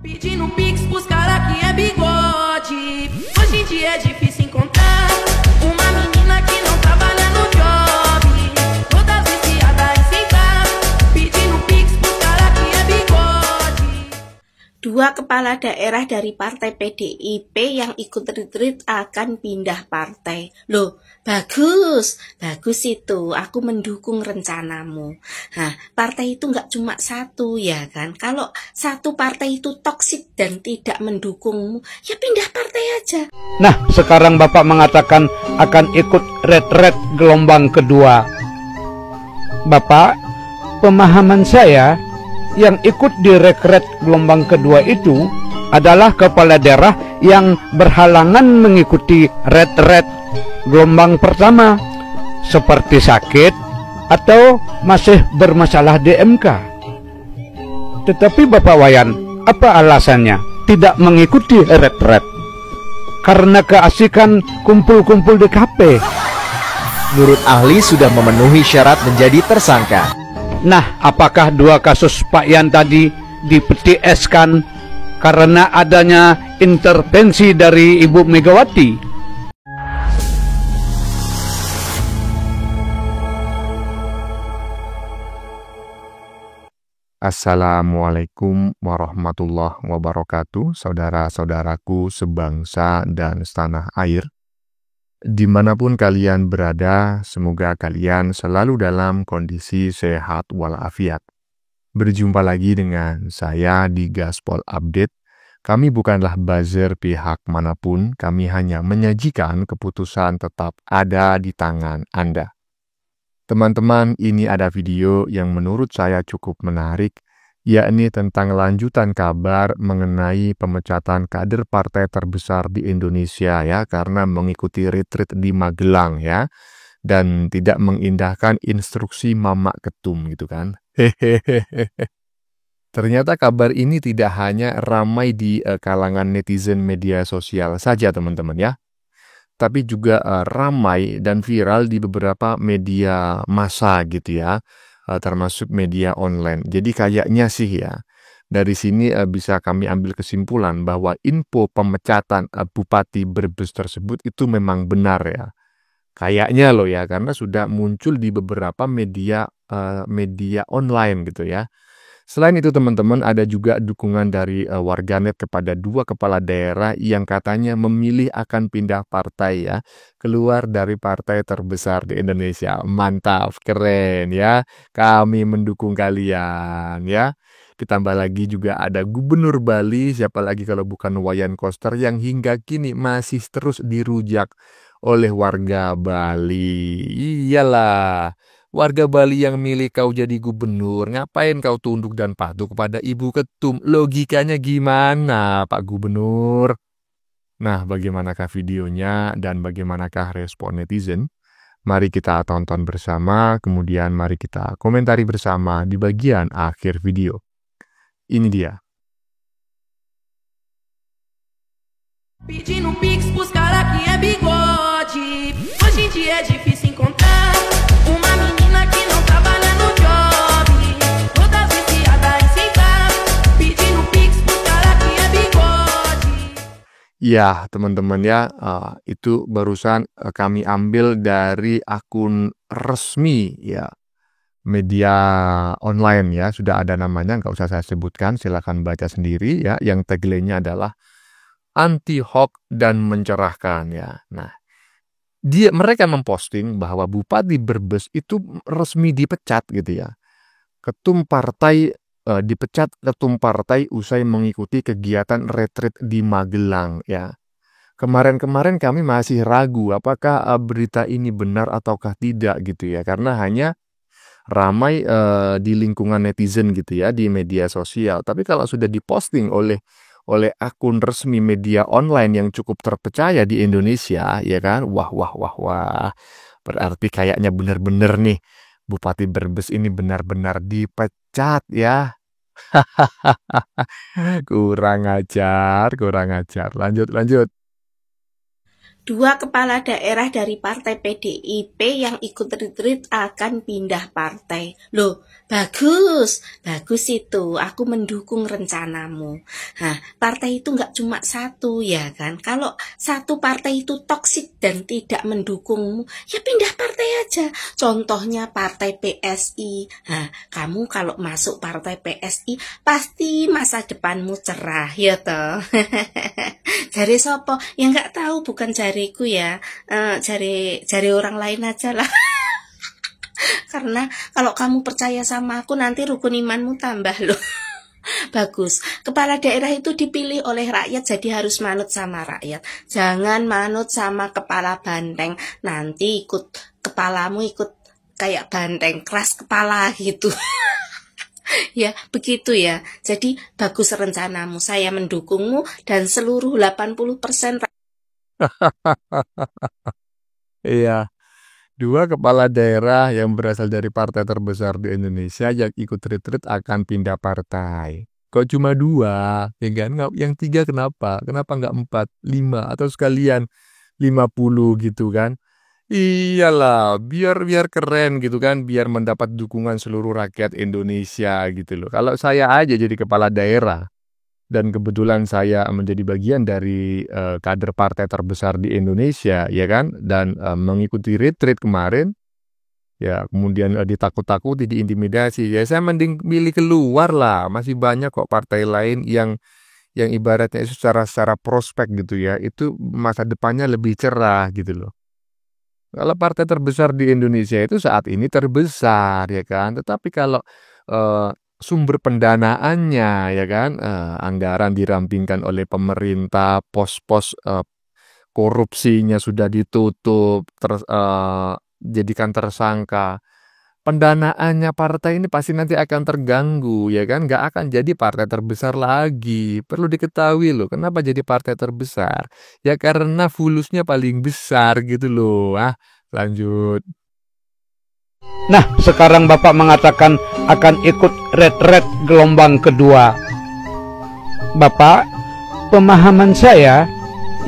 Pedindo pix pros cara que é bigode. Hoje em dia é difícil encontrar uma menina que não trabalha no job. Todas viciadas em sentar, pedindo pix pros cara que é bigode. Dua kepala daerah dari partai PDIP yang ikut retreat akan pindah partai. Loh, bagus itu. Aku mendukung rencanamu. Nah, partai itu nggak cuma satu ya kan. Kalau satu partai itu toksik dan tidak mendukungmu, ya pindah partai aja. Nah, sekarang Bapak mengatakan akan ikut retret gelombang kedua. Bapak, pemahaman saya yang ikut di retret gelombang kedua itu adalah kepala daerah yang berhalangan mengikuti retret gelombang pertama, seperti sakit atau masih bermasalah di MK. Tetapi Bapak Wayan, apa alasannya tidak mengikuti retret? Karena keasikan kumpul-kumpul di kafe. Menurut ahli sudah memenuhi syarat menjadi tersangka. Nah, apakah dua kasus Pak Yan tadi di-PTS-kan karena adanya intervensi dari Ibu Megawati? Assalamualaikum warahmatullahi wabarakatuh, saudara-saudaraku sebangsa dan setanah air. Dimanapun kalian berada, semoga kalian selalu dalam kondisi sehat walafiat. Berjumpa lagi dengan saya di Gaspol Update. Kami bukanlah buzzer pihak manapun, kami hanya menyajikan keputusan tetap ada di tangan Anda. Teman-teman, ini ada video yang menurut saya cukup menarik, yakni tentang lanjutan kabar mengenai pemecatan kader partai terbesar di Indonesia ya, karena mengikuti retreat di Magelang ya, dan tidak mengindahkan instruksi Mama Ketum gitu kan. Ternyata kabar ini tidak hanya ramai di kalangan netizen media sosial saja teman-teman ya, tapi juga ramai dan viral di beberapa media massa gitu ya, termasuk media online. Jadi kayaknya sih ya, dari sini bisa kami ambil kesimpulan bahwa info pemecatan Bupati Brebes tersebut itu memang benar ya. Kayaknya loh ya, karena sudah muncul di beberapa media online gitu ya. Selain itu teman-teman, ada juga dukungan dari warganet kepada dua kepala daerah yang katanya memilih akan pindah partai ya, keluar dari partai terbesar di Indonesia. Mantap, keren ya, kami mendukung kalian ya. Ditambah lagi juga ada Gubernur Bali, siapa lagi kalau bukan Wayan Koster, yang hingga kini masih terus dirujak oleh warga Bali. Iyalah, warga Bali yang milih kau jadi gubernur, ngapain kau tunduk dan patuh kepada Ibu Ketum? Logikanya gimana, Pak Gubernur? Nah, bagaimanakah videonya dan bagaimanakah respon netizen? Mari kita tonton bersama, kemudian mari kita komentari bersama di bagian akhir video. Ini dia. Pedindo pix pros cara que é bigode. Hoje em dia é difícil encontrar uma menina que não trabalha no job. Todas viciadas em sentar, pedindo pix pros cara que é bigode. Ya, teman-teman ya, itu barusan kami ambil dari akun resmi ya, media online ya, sudah ada namanya, nggak usah saya sebutkan, silakan baca sendiri ya, yang tagline-nya adalah anti-hoax dan mencerahkan ya. Nah, mereka memposting bahwa Bupati Brebes itu resmi dipecat gitu ya. Ketum partai dipecat ketum partai usai mengikuti kegiatan retreat di Magelang ya. Kemarin-kemarin kami masih ragu apakah berita ini benar ataukah tidak gitu ya, karena hanya ramai di lingkungan netizen gitu ya, di media sosial. Tapi kalau sudah diposting oleh akun resmi media online yang cukup terpercaya di Indonesia ya kan, wah, berarti kayaknya benar-benar nih Bupati Brebes ini benar-benar dipecat ya. kurang ajar, lanjut. Dua kepala daerah dari partai PDIP yang ikut retreat akan pindah partai. Loh, bagus itu. Aku mendukung rencanamu. Nah, partai itu nggak cuma satu ya kan. Kalau satu partai itu toksik dan tidak mendukungmu, ya pindah partai aja. Contohnya partai PSI. Nah, kamu kalau masuk partai PSI, pasti masa depanmu cerah, ya toh. Jari sopo? Ya nggak tahu, bukan jariku ya. Jari orang lain aja lah. Karena kalau kamu percaya sama aku, nanti rukun imanmu tambah loh. Bagus. Kepala daerah itu dipilih oleh rakyat, jadi harus manut sama rakyat. Jangan manut sama kepala banteng. Nanti kepalamu ikut kayak banteng, keras kepala gitu. Ya, begitu ya. Jadi bagus rencanamu. Saya mendukungmu dan seluruh 80% Iya, dua kepala daerah yang berasal dari partai terbesar di Indonesia yang ikut retreat akan pindah partai. Kok cuma dua, ya kan? Yang tiga kenapa? Kenapa nggak 4, 5, atau sekalian 50 gitu kan? Iyalah, biar keren gitu kan, biar mendapat dukungan seluruh rakyat Indonesia gitu loh. Kalau saya aja jadi kepala daerah, dan kebetulan saya menjadi bagian dari kader partai terbesar di Indonesia, ya kan, dan mengikuti retreat kemarin, ya kemudian ditakut-takuti, diintimidasi, ya saya mending milih keluar lah. Masih banyak kok partai lain yang ibaratnya itu secara prospek gitu ya, itu masa depannya lebih cerah gitu loh. Kalau partai terbesar di Indonesia itu saat ini terbesar, ya kan. Tetapi kalau sumber pendanaannya, ya kan, anggaran dirampingkan oleh pemerintah, pos-pos korupsinya sudah ditutup, jadikan tersangka. Pendanaannya partai ini pasti nanti akan terganggu, ya kan? Nggak akan jadi partai terbesar lagi. Perlu diketahui loh, kenapa jadi partai terbesar? Ya karena fulusnya paling besar gitu loh. Lanjut. Nah, sekarang Bapak mengatakan akan ikut retret gelombang kedua. Bapak, pemahaman saya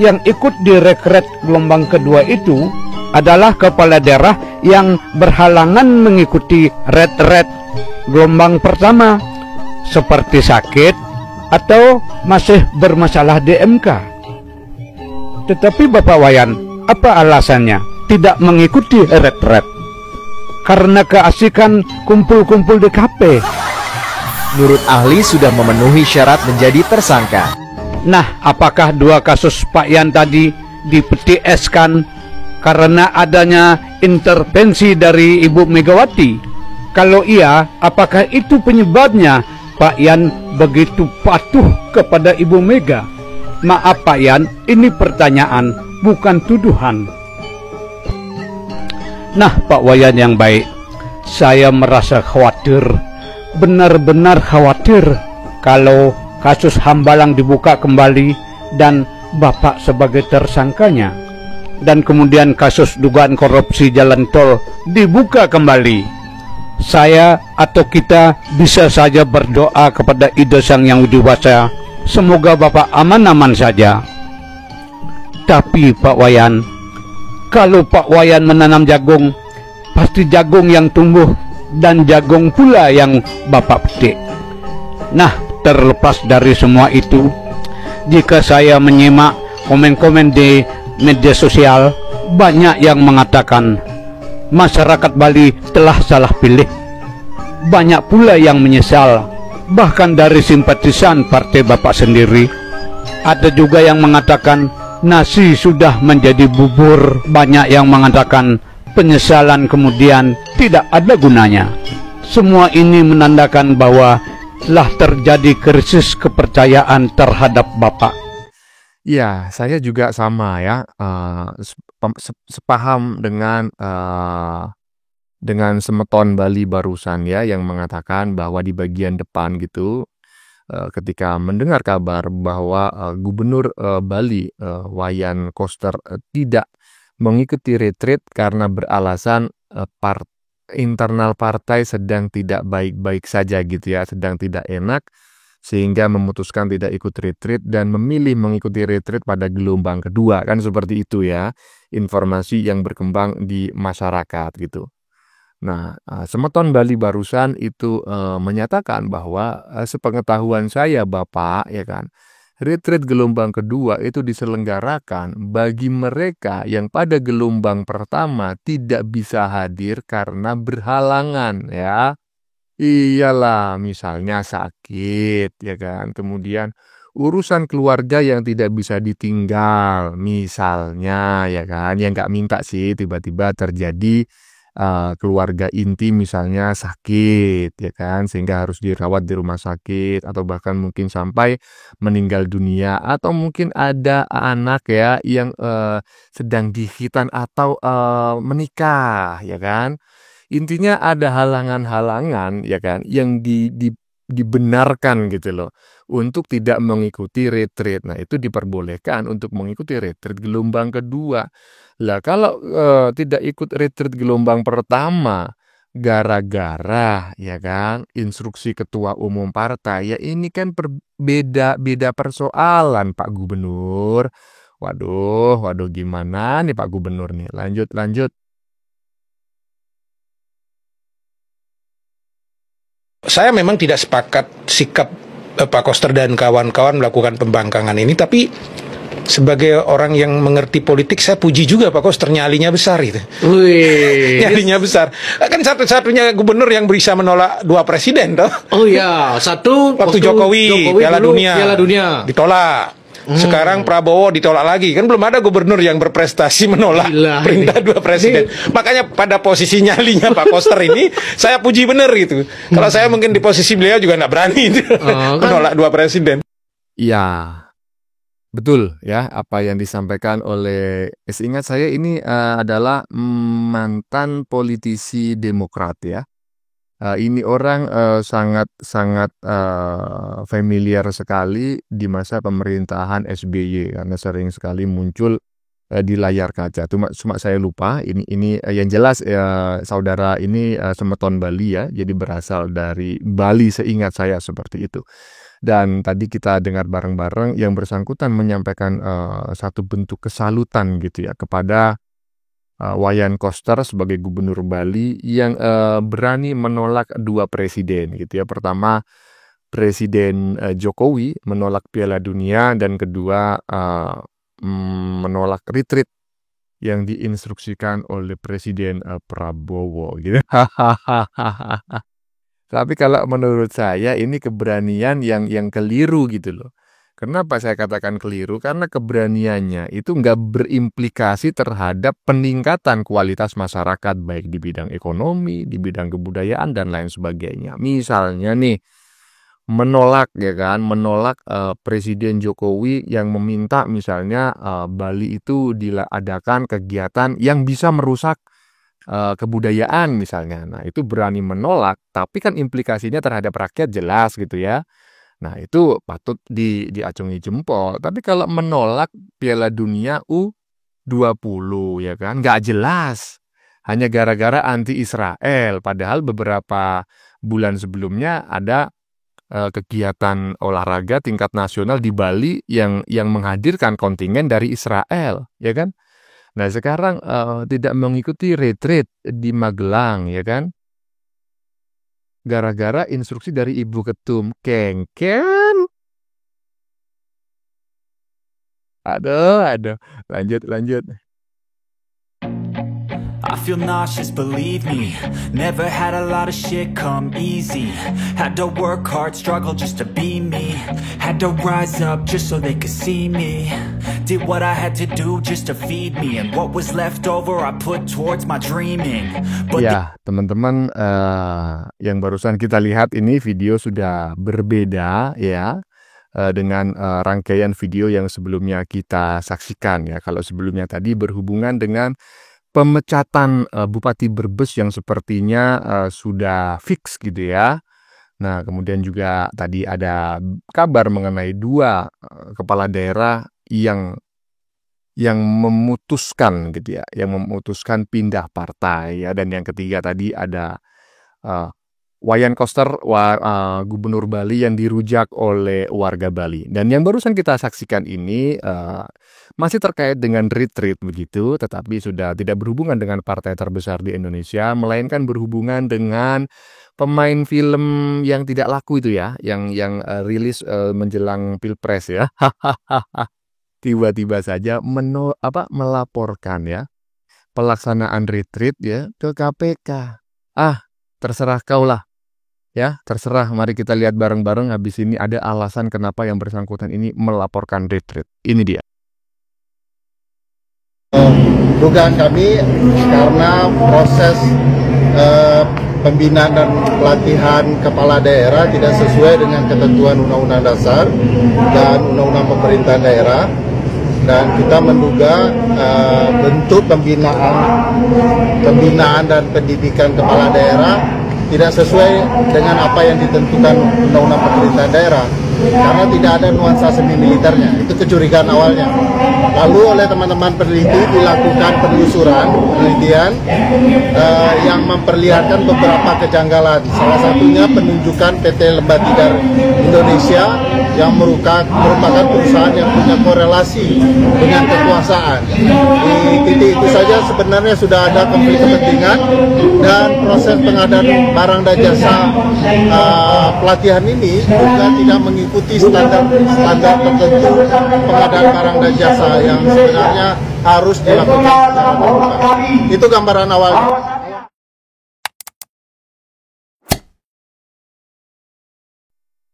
yang ikut di retret gelombang kedua itu adalah kepala daerah yang berhalangan mengikuti retret gelombang pertama, seperti sakit atau masih bermasalah DMK. Tetapi Bapak Wayan, apa alasannya tidak mengikuti retret? Karena keasikan kumpul-kumpul di kafe. Menurut ahli sudah memenuhi syarat menjadi tersangka. Nah, apakah dua kasus Pak Yan tadi di-PTS-kan karena adanya intervensi dari Ibu Megawati? Kalau iya, apakah itu penyebabnya Pak Yan begitu patuh kepada Ibu Mega? Maaf Pak Yan, ini pertanyaan, bukan tuduhan. Nah Pak Wayan yang baik, saya merasa khawatir, benar-benar khawatir kalau kasus Hambalang dibuka kembali dan Bapak sebagai tersangkanya, dan kemudian kasus dugaan korupsi jalan tol dibuka kembali. Saya atau kita bisa saja berdoa kepada Ida Sang Yang Widi Wasa, semoga Bapak aman-aman saja. Tapi Pak Wayan, kalau Pak Wayan menanam jagung, pasti jagung yang tumbuh dan jagung pula yang Bapak petik. Nah, terlepas dari semua itu, jika saya menyimak komen-komen di media sosial, banyak yang mengatakan masyarakat Bali telah salah pilih. Banyak pula yang menyesal, bahkan dari simpatisan partai Bapak sendiri. Ada juga yang mengatakan nasi sudah menjadi bubur. Banyak yang mengatakan penyesalan kemudian tidak ada gunanya. Semua ini menandakan bahwa telah terjadi krisis kepercayaan terhadap Bapak. Ya, saya juga sama ya, sepaham dengan semeton Bali barusan ya, yang mengatakan bahwa di bagian depan gitu, ketika mendengar kabar bahwa Gubernur Bali Wayan Koster tidak mengikuti retreat karena beralasan internal partai sedang tidak baik-baik saja gitu ya, sedang tidak enak, sehingga memutuskan tidak ikut retreat dan memilih mengikuti retreat pada gelombang kedua. Kan seperti itu ya, informasi yang berkembang di masyarakat gitu. Nah, Semeton Bali barusan itu menyatakan bahwa sepengetahuan saya Bapak ya kan, retreat gelombang kedua itu diselenggarakan bagi mereka yang pada gelombang pertama tidak bisa hadir karena berhalangan ya. Iyalah, misalnya sakit ya kan, kemudian urusan keluarga yang tidak bisa ditinggal, misalnya ya kan, yang nggak minta sih tiba-tiba terjadi keluarga inti misalnya sakit ya kan, sehingga harus dirawat di rumah sakit atau bahkan mungkin sampai meninggal dunia, atau mungkin ada anak ya yang sedang dihitan atau menikah ya kan. Intinya ada halangan-halangan ya kan yang dibenarkan gitu loh untuk tidak mengikuti retreat. Nah, itu diperbolehkan untuk mengikuti retreat gelombang kedua. Lah kalau tidak ikut retreat gelombang pertama gara-gara ya kan instruksi ketua umum partai, ya ini kan beda persoalan Pak Gubernur. Waduh gimana nih Pak Gubernur nih? Lanjut. Saya memang tidak sepakat sikap Pak Koster dan kawan-kawan melakukan pembangkangan ini, tapi sebagai orang yang mengerti politik, saya puji juga Pak Koster, nyalinya besar itu. Nyalinya besar. Kan satu-satunya gubernur yang bisa menolak 2 presiden toh. Oh ya, satu waktu Jokowi Piala Dunia ditolak. Sekarang Prabowo ditolak lagi. Kan belum ada gubernur yang berprestasi menolak perintah 2 presiden. Makanya pada posisi nyalinya Pak Koster ini saya puji bener gitu. Kalau saya mungkin di posisi beliau juga nggak berani menolak 2 presiden. Iya, betul ya apa yang disampaikan oleh, seingat saya ini adalah mantan politisi Demokrat ya. Ini orang sangat familiar sekali di masa pemerintahan SBY karena sering sekali muncul di layar kaca. Cuma saya lupa ini yang jelas saudara ini Semeton Bali ya, jadi berasal dari Bali seingat saya seperti itu. Dan tadi kita dengar bareng-bareng yang bersangkutan menyampaikan satu bentuk kesalutan gitu ya kepada Wayan Koster sebagai gubernur Bali yang berani menolak 2 presiden gitu ya. Pertama Presiden Jokowi menolak Piala Dunia, dan kedua menolak retreat yang diinstruksikan oleh Presiden Prabowo gitu. Tapi kalau menurut saya ini keberanian yang keliru gitu loh. Kenapa saya katakan keliru? Karena keberaniannya itu nggak berimplikasi terhadap peningkatan kualitas masyarakat, baik di bidang ekonomi, di bidang kebudayaan, dan lain sebagainya. Misalnya nih, menolak Presiden Jokowi yang meminta misalnya Bali itu diadakan kegiatan yang bisa merusak kebudayaan misalnya. Nah, itu berani menolak, tapi kan implikasinya terhadap rakyat jelas gitu ya. Nah, itu patut diacungi jempol. Tapi kalau menolak Piala Dunia U20 ya kan, nggak jelas. Hanya gara-gara anti Israel. Padahal beberapa bulan sebelumnya ada kegiatan olahraga tingkat nasional di Bali yang menghadirkan kontingen dari Israel, ya kan? Nah, sekarang tidak mengikuti retreat di Magelang, ya kan? Gara-gara instruksi dari Ibu Ketum. Kengken. Aduh. Lanjut. I feel nauseous, believe me. Never had a lot of shit come easy. Had to work hard, struggle just to be me. Had to rise up just so they could see me. Did what I had to do just to feed me. And what was left over I put towards my dreaming. But ya, teman-teman, yang barusan kita lihat ini video sudah berbeda ya dengan rangkaian video yang sebelumnya kita saksikan ya. Kalau sebelumnya tadi berhubungan dengan pemecatan Bupati Brebes yang sepertinya sudah fix gitu ya. Nah, kemudian juga tadi ada kabar mengenai 2 kepala daerah yang memutuskan gitu ya, yang memutuskan pindah partai ya. Dan yang ketiga tadi ada Wayan Koster, Gubernur Bali yang dirujak oleh warga Bali. Dan yang barusan kita saksikan ini masih terkait dengan retreat begitu, tetapi sudah tidak berhubungan dengan partai terbesar di Indonesia, melainkan berhubungan dengan pemain film yang tidak laku itu ya, yang rilis menjelang Pilpres ya. Tiba-tiba saja melaporkan ya pelaksanaan retreat ya ke KPK. Terserah kau lah. Ya, terserah. Mari kita lihat bareng-bareng. Habis ini ada alasan kenapa yang bersangkutan ini melaporkan retreat. Ini dia. Dugaan kami karena proses pembinaan dan pelatihan kepala daerah tidak sesuai dengan ketentuan Undang-Undang Dasar dan Undang-Undang Pemerintahan Daerah, dan kita menduga bentuk pembinaan dan pendidikan kepala daerah tidak sesuai dengan apa yang ditentukan Undang-Undang Pemerintahan Daerah, karena tidak ada nuansa semi militernya. Itu kecurigaan awalnya. Lalu oleh teman-teman peneliti dilakukan penelitian yang memperlihatkan beberapa kejanggalan. Salah satunya penunjukan PT Lembah Tidar Indonesia yang merupakan perusahaan yang punya korelasi dengan kekuasaan. Di titik itu saja sebenarnya sudah ada konflik kepentingan, dan proses pengadaan barang dan jasa pelatihan ini juga tidak mengikuti standar tertentu pengadaan barang dan jasa yang sebenarnya harus dilakukan secara terbuka. Itu gambaran awalnya.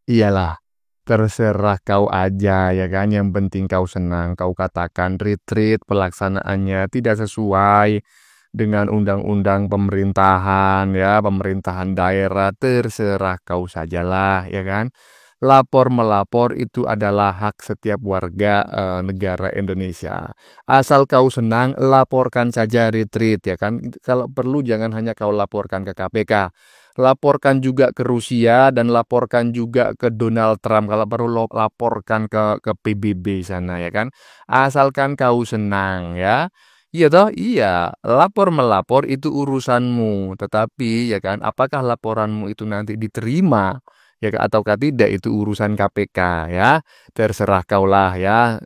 Iyalah, terserah kau aja ya kan, yang penting kau senang. Kau katakan retreat pelaksanaannya tidak sesuai dengan undang-undang pemerintahan ya, pemerintahan daerah, terserah kau sajalah ya kan. Lapor-melapor itu adalah hak setiap warga negara Indonesia. Asal kau senang, laporkan saja retreat ya kan. Kalau perlu jangan hanya kau laporkan ke KPK. Laporkan juga ke Rusia dan laporkan juga ke Donald Trump. Kalau perlu laporkan ke PBB sana ya kan. Asalkan kau senang ya. Iya toh? Iya. Lapor-melapor itu urusanmu. Tetapi ya kan, apakah laporanmu itu nanti diterima ya ataukah tidak, itu urusan KPK ya. Terserah kaulah ya.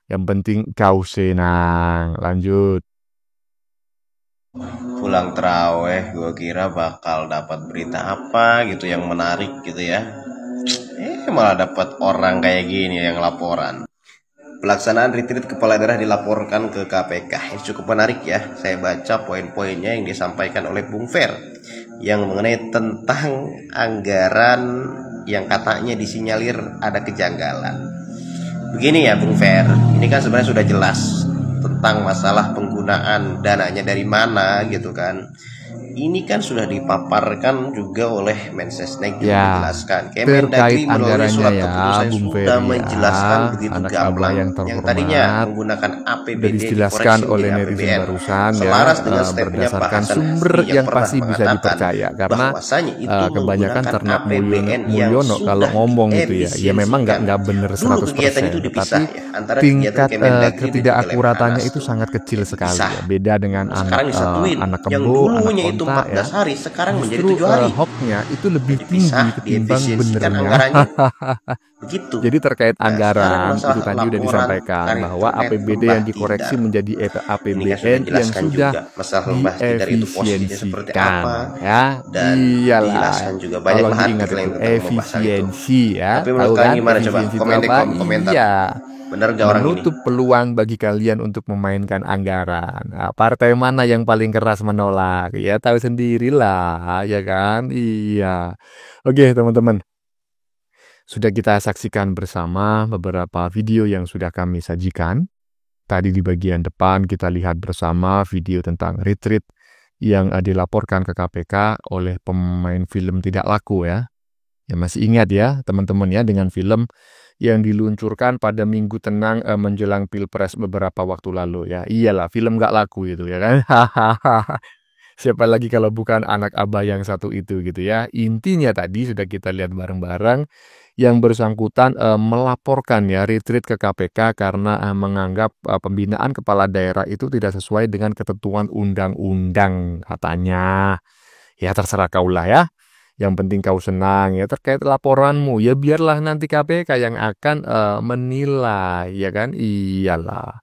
Yang penting kau senang. Lanjut. Pulang terawih gue kira bakal dapat berita apa gitu yang menarik gitu ya, malah dapat orang kayak gini yang laporan. Pelaksanaan retreat kepala daerah dilaporkan ke KPK. Ini cukup menarik ya. Saya baca poin-poinnya yang disampaikan oleh Bung Fer yang mengenai tentang anggaran yang katanya disinyalir ada kejanggalan. Begini ya Bung Fer, ini kan sebenarnya sudah jelas tentang masalah penggunaan dananya dari mana gitu kan. Ini kan sudah dipaparkan juga oleh Mensesnek juga menjelaskan. Kemendagri melalui surat keputusan sudah menjelaskan begitu gamblang yang tadinya menggunakan APBD dijelaskan oleh netizen barusan ya, berdasarkan sumber yang pasti bisa dipercaya, karena kebanyakan ternak Mulyono kalau ngomong gitu ya memang nggak benar 100%, tapi tingkat ketidakakuratannya itu sangat kecil sekali ya. Beda dengan anak kebo, anak konta ya. Hari, sekarang menjadi 7 hari. Hoax-nya itu lebih tinggi ketimbang benernya. Begitu. Jadi terkait anggaran itu tadi sudah disampaikan bahwa APBD yang dikoreksi menjadi APBN yang sudah diefisiensikan ya. Iyalah. Juga banyak ingat itu efisiensi ya. Tapi menurut kalian gimana coba? Komentar. Iya. Benar gak orang menutup peluang bagi kalian untuk memainkan anggaran. Nah, partai mana yang paling keras menolak? Ya tahu sendirilah, ya kan? Iya. Oke, teman-teman. Sudah kita saksikan bersama beberapa video yang sudah kami sajikan. Tadi di bagian depan kita lihat bersama video tentang retreat yang dilaporkan ke KPK oleh pemain film tidak laku ya. Ya masih ingat ya teman-teman ya, dengan film yang diluncurkan pada Minggu Tenang menjelang Pilpres beberapa waktu lalu ya. Iyalah, film gak laku itu ya kan. Siapa lagi kalau bukan anak abah yang satu itu gitu ya. Intinya tadi sudah kita lihat bareng-bareng, yang bersangkutan melaporkan ya retreat ke KPK karena menganggap pembinaan kepala daerah itu tidak sesuai dengan ketentuan undang-undang katanya. Ya terserah kaulah ya. Yang penting kau senang ya terkait laporanmu. Ya biarlah nanti KPK yang akan menilai, ya kan? Iyalah.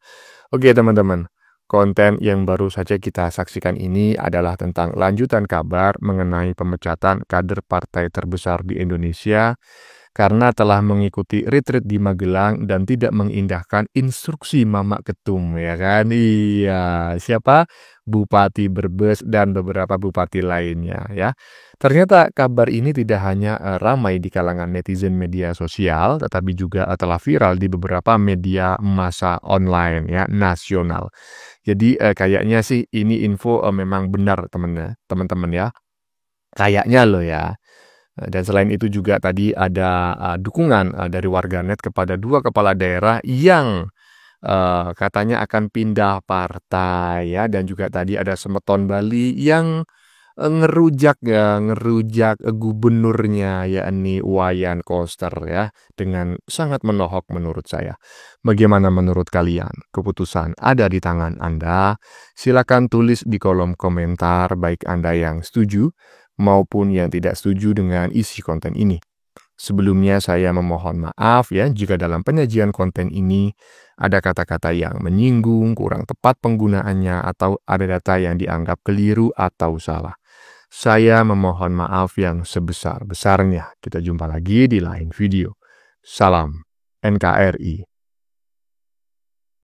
Oke teman-teman, konten yang baru saja kita saksikan ini adalah tentang lanjutan kabar mengenai pemecatan kader partai terbesar di Indonesia karena telah mengikuti retreat di Magelang dan tidak mengindahkan instruksi Mama Ketum, ya kan? Iya, siapa? Bupati Brebes dan beberapa bupati lainnya, ya. Ternyata kabar ini tidak hanya ramai di kalangan netizen media sosial, tetapi juga telah viral di beberapa media massa online, ya, nasional. Jadi kayaknya sih ini info memang benar teman-teman ya. Kayaknya loh ya. Dan selain itu juga tadi ada dukungan dari warganet kepada 2 kepala daerah yang katanya akan pindah partai ya, dan juga tadi ada Semeton Bali yang ngerujak gubernurnya yakni Wayan Koster ya, dengan sangat menohok menurut saya. Bagaimana menurut kalian? Keputusan ada di tangan Anda. Silakan tulis di kolom komentar baik Anda yang setuju maupun yang tidak setuju dengan isi konten ini. Sebelumnya saya memohon maaf ya jika dalam penyajian konten ini ada kata-kata yang menyinggung, kurang tepat penggunaannya, atau ada data yang dianggap keliru atau salah. Saya memohon maaf yang sebesar-besarnya. Kita jumpa lagi di lain video. Salam NKRI.